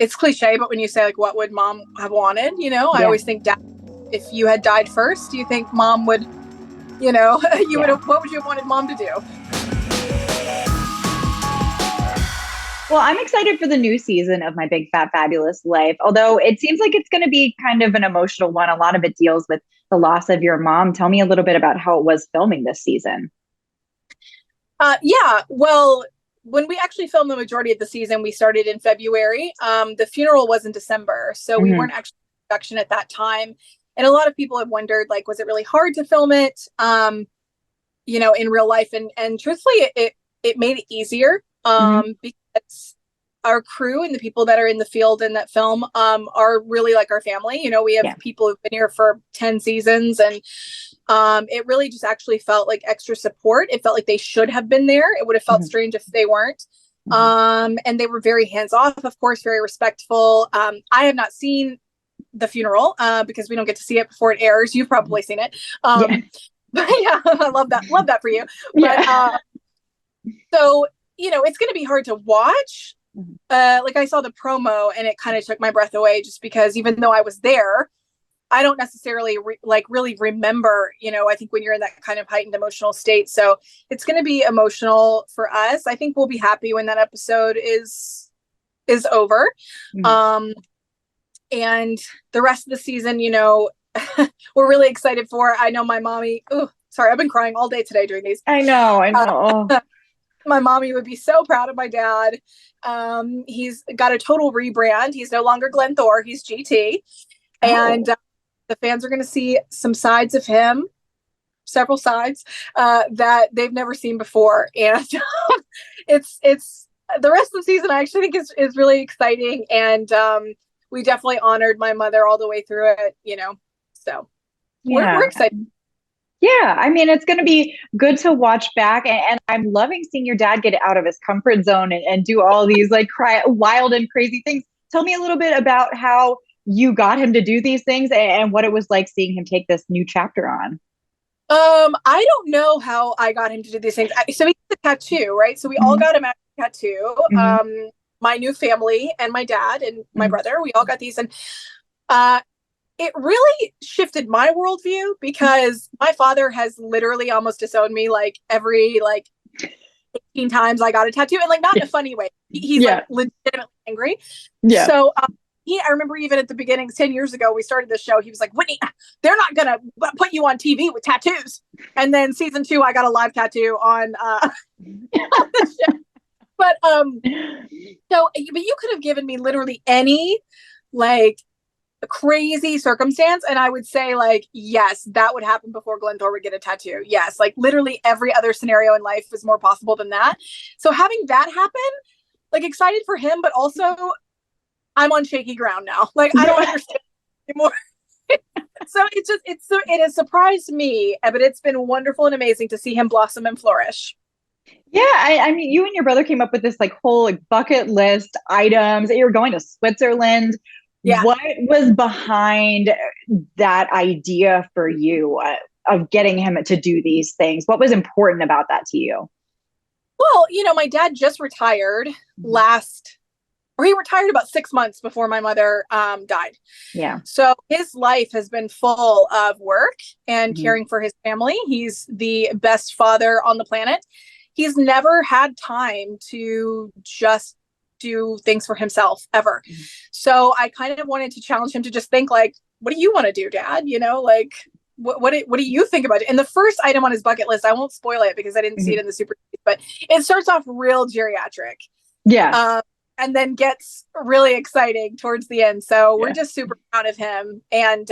it's cliche, but when you say like, what would mom have wanted? I always think, dad, if you had died first, do you think mom would, would have, what would you have wanted mom to do? Well, I'm excited for the new season of My Big Fat Fabulous Life, although it seems like it's going to be kind of an emotional one. A lot of it deals with the loss of your mom. Tell me a little bit about how it was filming this season. Yeah, well, when we actually filmed the majority of the season, we started in February. The funeral was in December, so we weren't actually in production at that time. And a lot of people have wondered, like, was it really hard to film it, in real life? And truthfully, it made it easier because our crew and the people that are in the field in that film are really like our family. We have people who've been here for 10 seasons, and it really just actually felt like extra support. It felt like they should have been there. It would have felt strange if they weren't. And they were very hands-off, of course, very respectful. I have not seen the funeral because we don't get to see it before it airs. You've probably seen it. But yeah, I love that. Love that for you. But so, it's going to be hard to watch. Like I saw the promo and it kind of took my breath away, just because even though I was there, I don't necessarily really remember, I think when you're in that kind of heightened emotional state. So it's going to be emotional for us. I think we'll be happy when that episode is over. And the rest of the season, we're really excited for. I know my mommy, sorry, I've been crying all day today doing these. I know. My mommy would be so proud of my dad. He's got a total rebrand. He's no longer Glenn Thore. He's GT. And the fans are going to see some sides of him, several sides that they've never seen before. And it's the rest of the season, I actually think is really exciting. And we definitely honored my mother all the way through it, so we're excited. Yeah, I mean, it's going to be good to watch back. And I'm loving seeing your dad get out of his comfort zone and do all these like wild and crazy things. Tell me a little bit about how you got him to do these things and what it was like seeing him take this new chapter on. I don't know how I got him to do these things. So he gets a tattoo, right? So we all got him a tattoo. My new family and my dad and my brother, we all got these. And it really shifted my worldview, because my father has literally almost disowned me like every 18 times I got a tattoo, and like not in a funny way. He's like legitimately angry. So I remember even at the beginnings 10 years ago, we started this show. He was like, Whitney, they're not gonna put you on TV with tattoos. And then season 2, I got a live tattoo on the show. But but you could have given me literally any crazy circumstance, and I would say yes, that would happen before Glenn Thore would get a tattoo. Yes, literally every other scenario in life is more possible than that. So having that happen, excited for him, but also I'm on shaky ground now. I don't understand anymore. So it has surprised me, but it's been wonderful and amazing to see him blossom and flourish. Yeah, I mean, you and your brother came up with this whole bucket list items that you were going to Switzerland. Yeah. What was behind that idea for you of getting him to do these things? What was important about that to you? Well, my dad just retired he retired about 6 months before my mother died. Yeah. So his life has been full of work and caring for his family. He's the best father on the planet. He's never had time to just do things for himself ever. So I kind of wanted to challenge him to just think what do you want to do, Dad? What do you think about it? And the first item on his bucket list, I won't spoil it because I didn't see it in the super, but it starts off real geriatric. Yeah. And then gets really exciting towards the end. So we're just super proud of him. And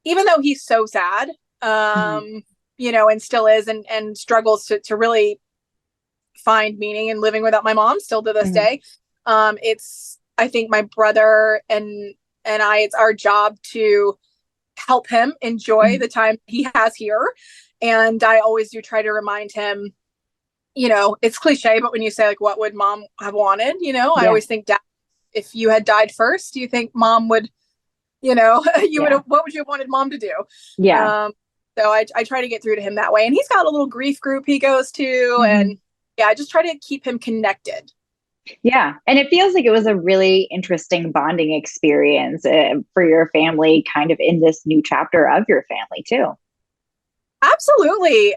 even though he's so sad, and still is and struggles to really find meaning in living without my mom still to this day. I think my brother and I, it's our job to help him enjoy the time he has here. And I always do try to remind him, it's cliche, but when you say what would mom have wanted, I always think, dad, if you had died first, do you think mom would, would have, what would you have wanted mom to do? Yeah. So I try to get through to him that way. And he's got a little grief group he goes to. And I just try to keep him connected. Yeah. And it feels like it was a really interesting bonding experience for your family, kind of in this new chapter of your family too. Absolutely.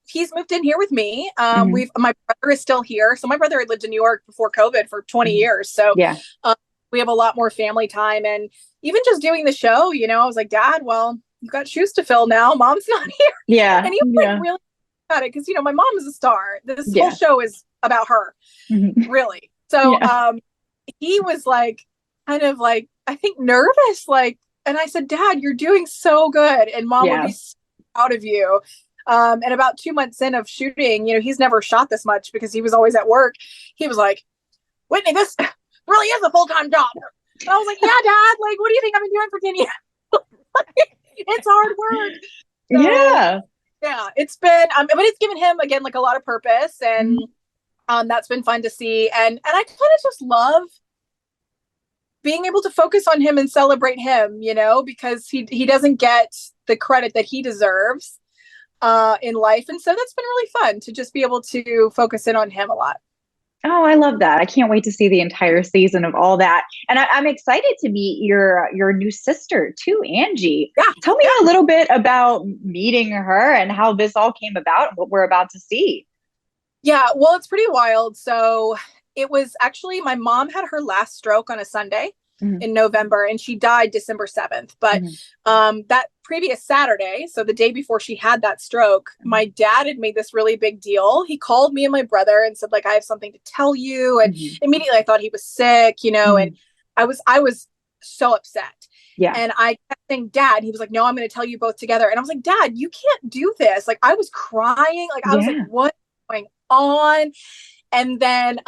He's moved in here with me. Hmm. My brother is still here. So my brother had lived in New York before COVID for 20 Hmm. years. So Yeah. um, we have a lot more family time. And even just doing the show, I was like, Dad, well, you've got shoes to fill now. Mom's not here. Yeah. And he was like Yeah. really about it because, my mom is a star. This whole Yeah. show is about her, Hmm. really. So Yeah. he was like, kind of like, I think nervous, like, and I said, Dad, you're doing so good. And Mom would Yeah. be so proud of you. And about 2 months in of shooting, he's never shot this much because he was always at work. He was like, Whitney, this really is a full-time job. And I was like, yeah, Dad, like, what do you think I've been doing for 10 years? It's hard work. So, Yeah. yeah, it's been, but it's given him, again, like a lot of purpose. And that's been fun to see. And I kind of just love being able to focus on him and celebrate him, because he doesn't get the credit that he deserves in life. And so that's been really fun to just be able to focus in on him a lot. Oh, I love that. I can't wait to see the entire season of all that. And I'm excited to meet your new sister too, Angie. Yeah. Tell me a little bit about meeting her and how this all came about and what we're about to see. Yeah, well, it's pretty wild. So it was actually my mom had her last stroke on a Sunday in November, and she died December 7th. But that previous Saturday, so the day before she had that stroke, my dad had made this really big deal. He called me and my brother and said, like, I have something to tell you. And immediately I thought he was sick, and I was so upset. Yeah. And I kept saying, Dad, he was like, no, I'm going to tell you both together. And I was like, Dad, you can't do this. Like, I was crying. Like, I was like, what's going on? And then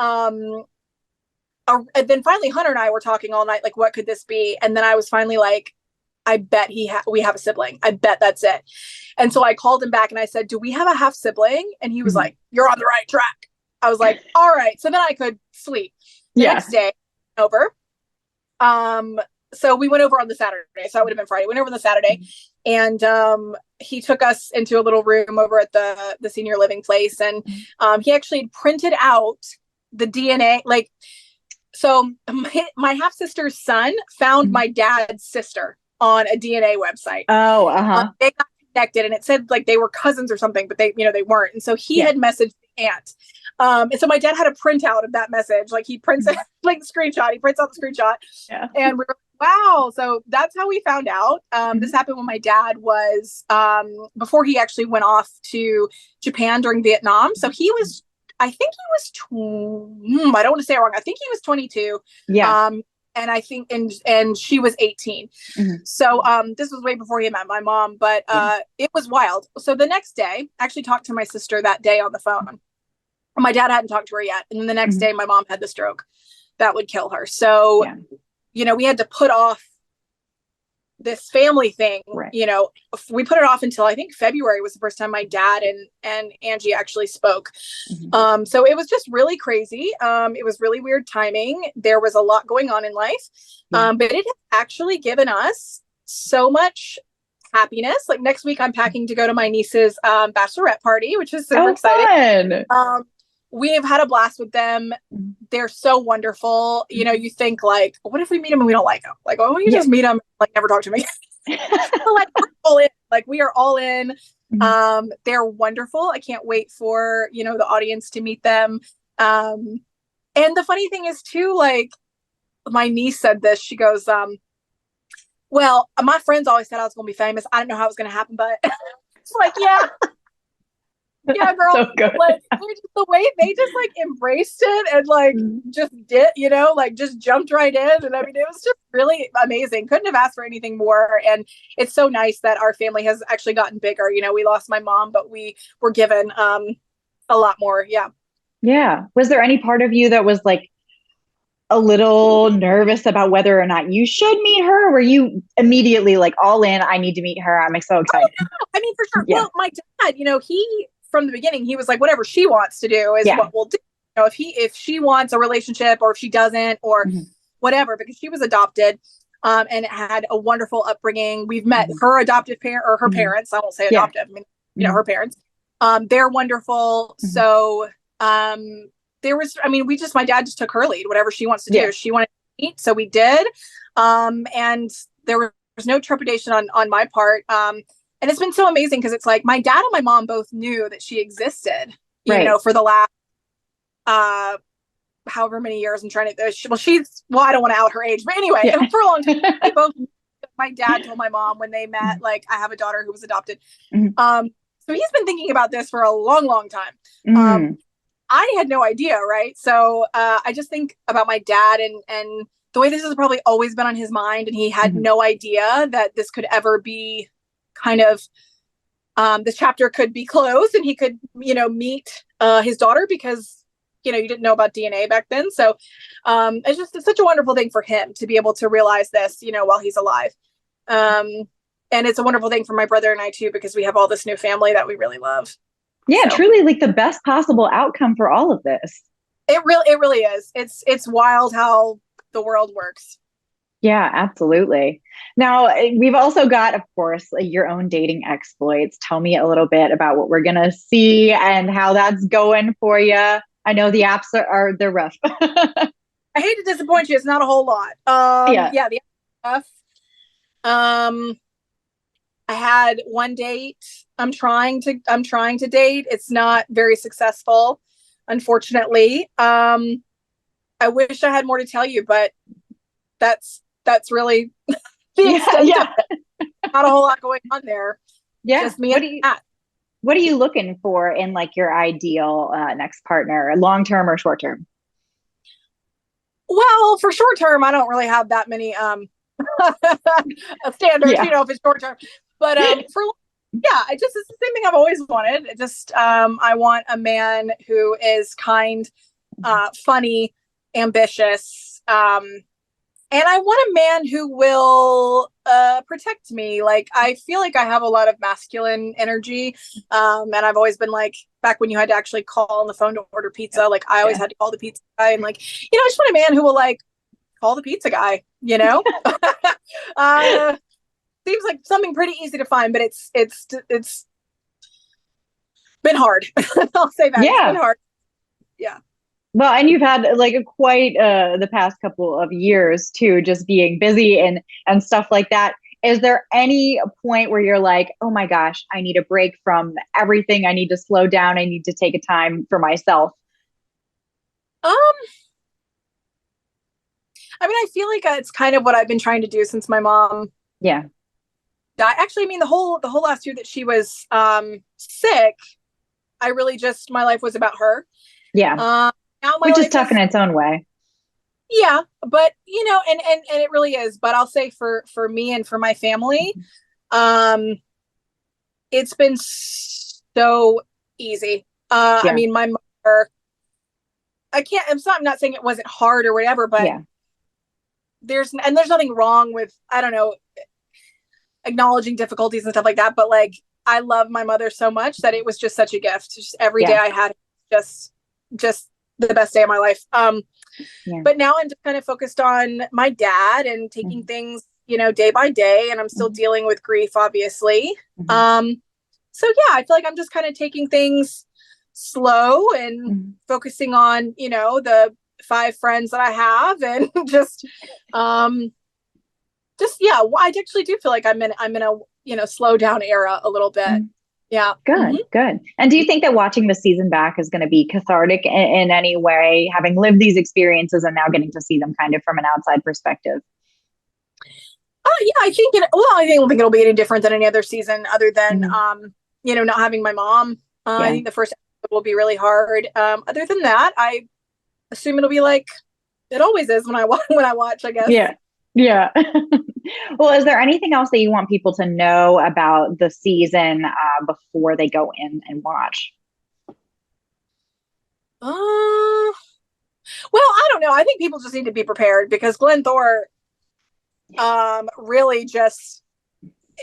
finally Hunter and I were talking all night, like, what could this be? And then I was finally like, I bet we have a sibling. I bet that's it. And so I called him back and I said, do we have a half sibling? And he was like, you're on the right track. I was like, all right. So then I could sleep. The next day over. So we went over on the Saturday. So that would have been Friday. Went over on the Saturday, and he took us into a little room over at the senior living place, and he actually printed out the DNA. Like, so my half sister's son found my dad's sister on a DNA website. Oh, they got connected, and it said like they were cousins or something, but they weren't. And so he had messaged the aunt. And so my dad had a printout of that message. Like, he prints it, like, screenshot. He prints out the screenshot. Yeah. And we were like, wow. So that's how we found out. This happened when my dad was, before he actually went off to Japan during Vietnam. So I think he was, I don't want to say it wrong. I think he was 22. Yeah. And I think, and she was 18. So this was way before he met my mom, but it was wild. So the next day, I actually talked to my sister that day on the phone. My dad hadn't talked to her yet. And then the next day, my mom had the stroke that would kill her. So, we had to put off this family thing. Right. We put it off until I think February was the first time my dad and Angie actually spoke. So it was just really crazy. It was really weird timing. There was a lot going on in life. But it has actually given us so much happiness. Like, next week I'm packing to go to my niece's bachelorette party, which is super exciting. Fun. We have had a blast with them. They're so wonderful. You think, like, what if we meet them and we don't like them? Like, why don't you just meet them, like, never talk to me? Like, we're all in. Like, we are all in. They're wonderful. I can't wait for, the audience to meet them. And the funny thing is too, like, my niece said this. She goes, well, my friends always said I was going to be famous. I didn't know how it was going to happen, but it's like, yeah. Yeah, girl. So like, just the way they just, like, embraced it and, like, just did, like, just jumped right in. And I mean, it was just really amazing. Couldn't have asked for anything more. And it's so nice that our family has actually gotten bigger. We lost my mom, but we were given a lot more. Yeah. Yeah. Was there any part of you that was, like, a little nervous about whether or not you should meet her? Were you immediately, like, all in, I need to meet her, I'm so excited? Oh, yeah. I mean, for sure. Yeah. Well, my dad, he, from the beginning, he was like, whatever she wants to do is what we'll do. If she wants a relationship, or if she doesn't, or whatever, because she was adopted and had a wonderful upbringing. We've met her adoptive parent, or her parents. I won't say adoptive. I mean, her parents. They're wonderful. So my dad just took her lead, whatever she wants to do. She wanted to eat, so we did. And there was no trepidation on my part. And it's been so amazing because it's like my dad and my mom both knew that she existed, you know, for the last, however many years. I'm trying to, I don't want to out her age, but anyway, for a long time, they both, my dad told my mom when they met, like, I have a daughter who was adopted. So he's been thinking about this for a long, long time. I had no idea, right? So I just think about my dad and the way this has probably always been on his mind, and he had no idea that this could ever be kind of, this chapter could be closed and he could, you know, meet his daughter, because, you know, you didn't know about DNA back then. So it's such a wonderful thing for him to be able to realize this, you know, while he's alive. And it's a wonderful thing for my brother and I too, because we have all this new family that we really love. Yeah, so, truly like the best possible outcome for all of this. It really is. It's wild how the world works. Yeah, absolutely. Now, we've also got, of course, your own dating exploits. Tell me a little bit about what we're going to see and how that's going for you. I know the apps they're rough. I hate to disappoint you. It's not a whole lot. The apps are rough. I had one date. I'm trying to date. It's not very successful, unfortunately. I wish I had more to tell you, but that's really the extent of it. Not a whole lot going on there. Yeah. Just me and Matt. What are you looking for in like your ideal next partner, long term or short term? Well, for short term, I don't really have that many standards, you know, if it's short term. But it's the same thing I've always wanted. It just I want a man who is kind, funny, ambitious, and I want a man who will protect me. Like, I feel like I have a lot of masculine energy, and I've always been like, back when you had to actually call on the phone to order pizza, like I always had to call the pizza guy, and like, you know, I just want a man who will like call the pizza guy, you know. Seems like something pretty easy to find, but it's been hard. I'll say that. It's been hard. Yeah. Well, and you've had like quite the past couple of years too, just being busy and stuff like that. Is there any point where you're like, oh my gosh, I need a break from everything. I need to slow down. I need to take a time for myself. I mean, I feel like it's kind of what I've been trying to do since my mom. Yeah. Actually, I mean, the whole last year that she was sick, I really just, my life was about her. Yeah. Now which is tough in its own way. Yeah, but you know, and it really is. But I'll say for me and for my family, it's been so easy. I mean, my mother, I'm not saying it wasn't hard or whatever, but there's nothing wrong with, I don't know, acknowledging difficulties and stuff like that, but like, I love my mother so much that it was just such a gift. Just every day I had just the best day of my life. But now I'm just kind of focused on my dad and taking things, you know, day by day, and I'm still dealing with grief, obviously. So yeah, I feel like I'm just kind of taking things slow and focusing on, you know, the 5 friends that I have, and just I actually do feel like I'm in a, you know, slow down era a little bit. Yeah. Good. And do you think that watching the season back is going to be cathartic in any way, having lived these experiences and now getting to see them kind of from an outside perspective? Yeah, I don't think it'll be any different than any other season, other than you know, not having my mom. I think the first episode will be really hard. Other than that, I assume it'll be like it always is when I watch, I guess. Yeah. Well, is there anything else that you want people to know about the season before they go in and watch? Well, I don't know. I think people just need to be prepared, because Glenn Thore really just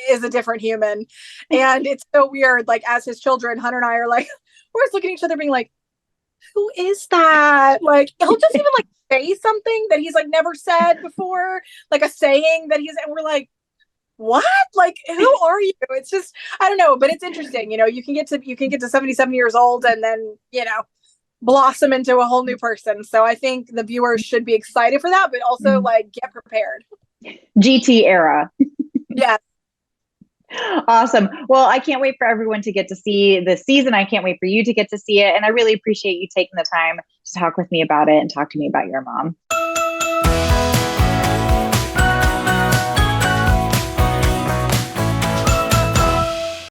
is a different human. And it's so weird. Like, as his children, Hunter and I are like, we're just looking at each other being like, who is that? Like, he'll just even like say something that he's like never said before, like a saying that and we're like, what? Like, who are you? It's just, I don't know, but it's interesting. You know, you can get to 77 years old, and then, you know, blossom into a whole new person. So I think the viewers should be excited for that, but also like get prepared. GT era. Yeah. Awesome. Well, I can't wait for everyone to get to see the season. I can't wait for you to get to see it. And I really appreciate you taking the time to talk with me about it and talk to me about your mom.